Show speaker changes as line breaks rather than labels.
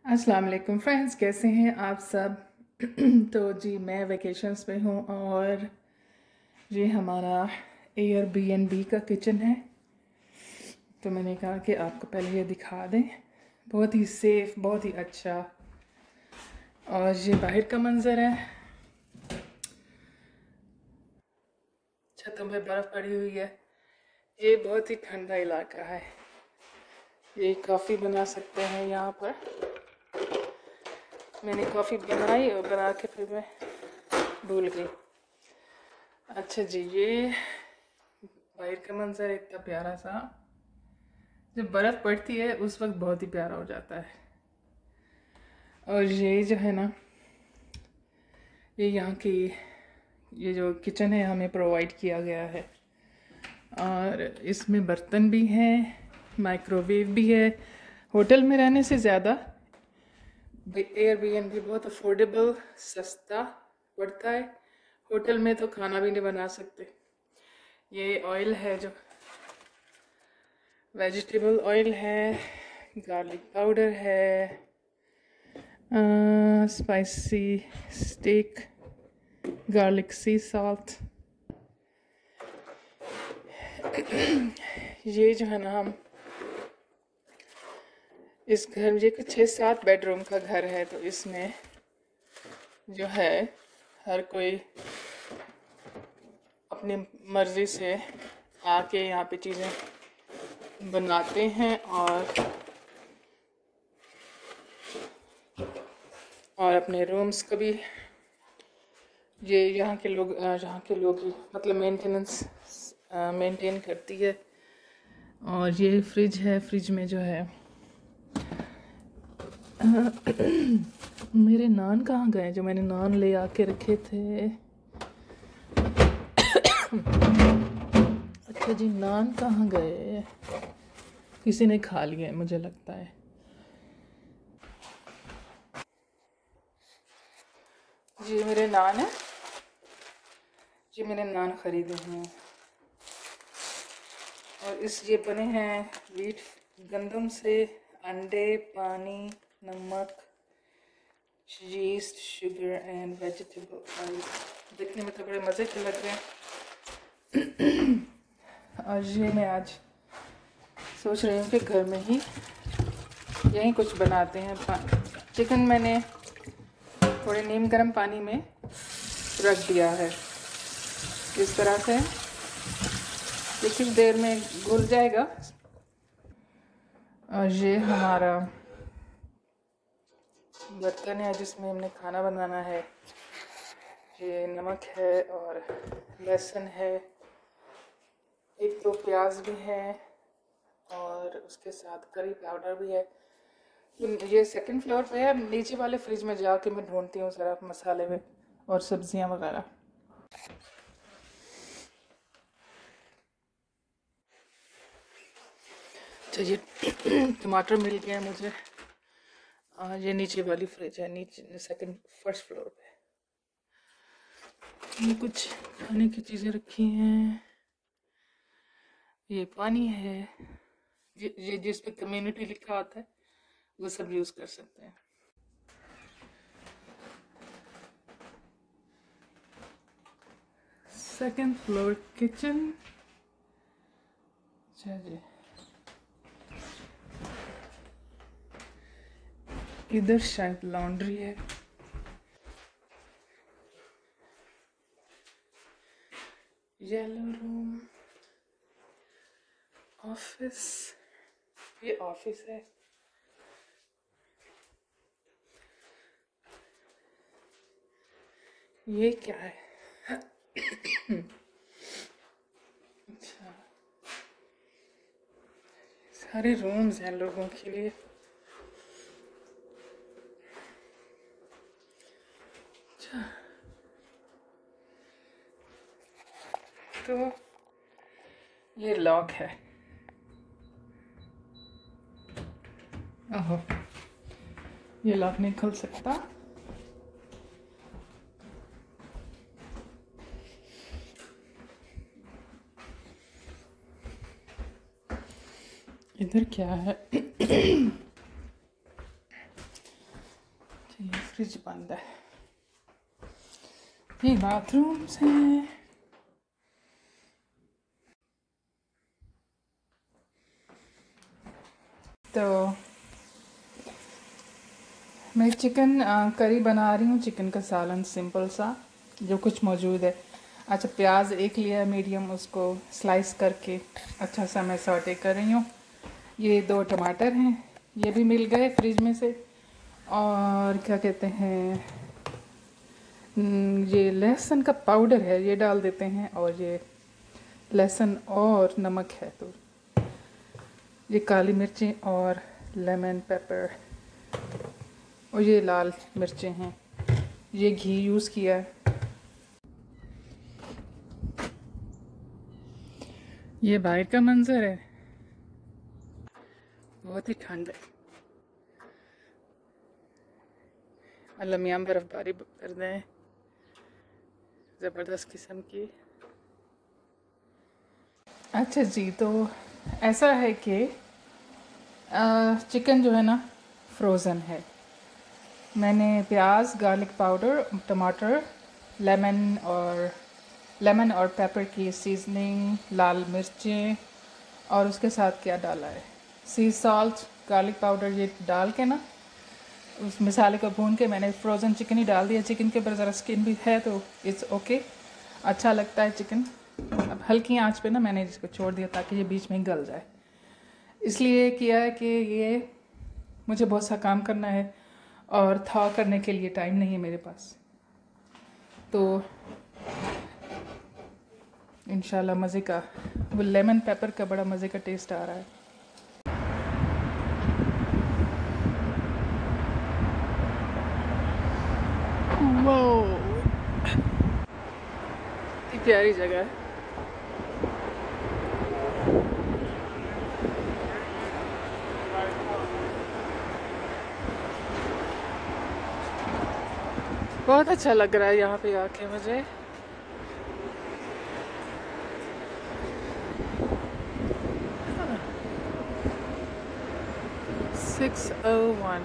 अस्सलाम वालेकुम फ्रेंड्स, कैसे हैं आप सब। तो जी मैं वेकेशंस पे हूँ और ये हमारा एयरबीएनबी का किचन है। तो मैंने कहा कि आपको पहले ये दिखा दें। बहुत ही सेफ, बहुत ही अच्छा। और ये बाहर का मंज़र है। छतों पे बर्फ़ पड़ी हुई है। ये बहुत ही ठंडा इलाका है। ये कॉफ़ी बना सकते हैं यहाँ पर। मैंने कॉफ़ी बनाई और बना के फिर मैं भूल गई। अच्छा जी, ये बाहर का मंजर इतना प्यारा सा। जब बर्फ़ पड़ती है उस वक्त बहुत ही प्यारा हो जाता है। और ये जो है ना, ये यहाँ की ये जो किचन है हमें प्रोवाइड किया गया है। और इसमें बर्तन भी हैं, माइक्रोवेव भी है। होटल में रहने से ज़्यादा एयरबीएनबी बहुत अफोर्डेबल, सस्ता पड़ता है। होटल में तो खाना भी नहीं बना सकते। ये ऑयल है जो वेजिटेबल ऑयल है, गार्लिक पाउडर है, spicy steak, garlic sea salt. ये जो है ना, हम इस घर में, ये कुछ 6-7 बेडरूम का घर है, तो इसमें जो है हर कोई अपनी मर्ज़ी से आके यहाँ पे चीज़ें बनाते हैं और अपने रूम्स का भी ये यहाँ के लोग ही मतलब मेंटेन करती है। और ये फ्रिज है। फ्रिज में जो है मेरे नान कहाँ गए जो मैंने नान ले आके रखे थे। अच्छा जी, नान कहाँ गए, किसी ने खा लिए मुझे लगता है। जी मेरे नान है जी, मैंने नान खरीदे हैं। और ये बने हैं व्हीट, गंदम से। अंडे, पानी, नमक, yeast, sugar and vegetable oil. देखने में तो बड़े मज़े के लग रहे हैं। और ये मैं आज सोच रही हूँ कि घर में ही यही कुछ बनाते हैं। चिकन मैंने थोड़े नीम गर्म पानी में रख दिया है। इस तरह से कुछ देर में घुल जाएगा। और ये हमारा बर्तन है जिसमें हमने खाना बनाना है। ये नमक है और लहसुन है, एक दो प्याज भी है और उसके साथ करी पाउडर भी है। ये सेकंड फ्लोर पे है। नीचे वाले फ्रिज में जाके मैं ढूंढती हूँ ज़रा मसाले में और सब्जियाँ वगैरह। तो ये टमाटर मिल गया मुझे। ये नीचे वाली फ्रिज है, नीचे फर्स्ट फ्लोर पे। ये कुछ खाने की चीज़ें रखी हैं। ये पानी है। ये जिस पे कम्युनिटी लिखा होता है वो सब यूज़ कर सकते हैं। Second floor kitchen. अच्छा जी, इधर शायद लॉन्ड्री है। Yellow room, office. ये ऑफिस है। ये क्या है? अच्छा, सारे रूम्स हैं लोगों के लिए। अच्छा, तो ये लॉक है। ओहो, ये लॉक नहीं खुल सकता। इधर क्या है? फ्रिज बंद है। ये बाथरूम्स हैं। तो मैं चिकन करी बना रही हूँ, चिकन का सालन सिंपल सा जो कुछ मौजूद है। अच्छा, प्याज एक लिया मीडियम, उसको स्लाइस करके अच्छा सा मैं सॉटे कर रही हूँ। ये 2 टमाटर हैं, ये भी मिल गए फ्रिज में से। और क्या कहते हैं, ये लहसुन का पाउडर है, ये डाल देते हैं। और ये लहसुन और नमक है, तो ये काली मिर्चें और लेमन पेपर, और ये लाल मिर्चें हैं। ये घी यूज़ किया है। ये बाहर का मंजर है, बहुत ही ठंड है। अल्लाह मियाँ बर्फ़बारी कर दें, ज़बरदस्त किस्म की। अच्छा जी, तो ऐसा है कि चिकन जो है ना फ्रोज़न है। मैंने प्याज, गार्लिक पाउडर, टमाटर, लेमन और पेपर की सीजनिंग, लाल मिर्चें, और उसके साथ क्या डाला है, सी सॉल्ट, गार्लिक पाउडर, ये डाल के ना उस मसाले को भून के मैंने फ्रोज़न चिकन ही डाल दिया। चिकन के ऊपर ज़रा स्किन भी है तो इट्स ओके, अच्छा लगता है चिकन। अब हल्की आंच पे ना मैंने इसको छोड़ दिया ताकि ये बीच में गल जाए। इसलिए किया है कि ये मुझे बहुत सा काम करना है और था करने के लिए टाइम नहीं है मेरे पास, तो इंशाल्लाह मज़े का, वो लेमन पेपर का बड़ा मज़े का टेस्ट आ रहा है। वो इतनी प्यारी जगह है। बहुत अच्छा लग रहा है यहाँ पे आके मुझे। हाँ। 6:01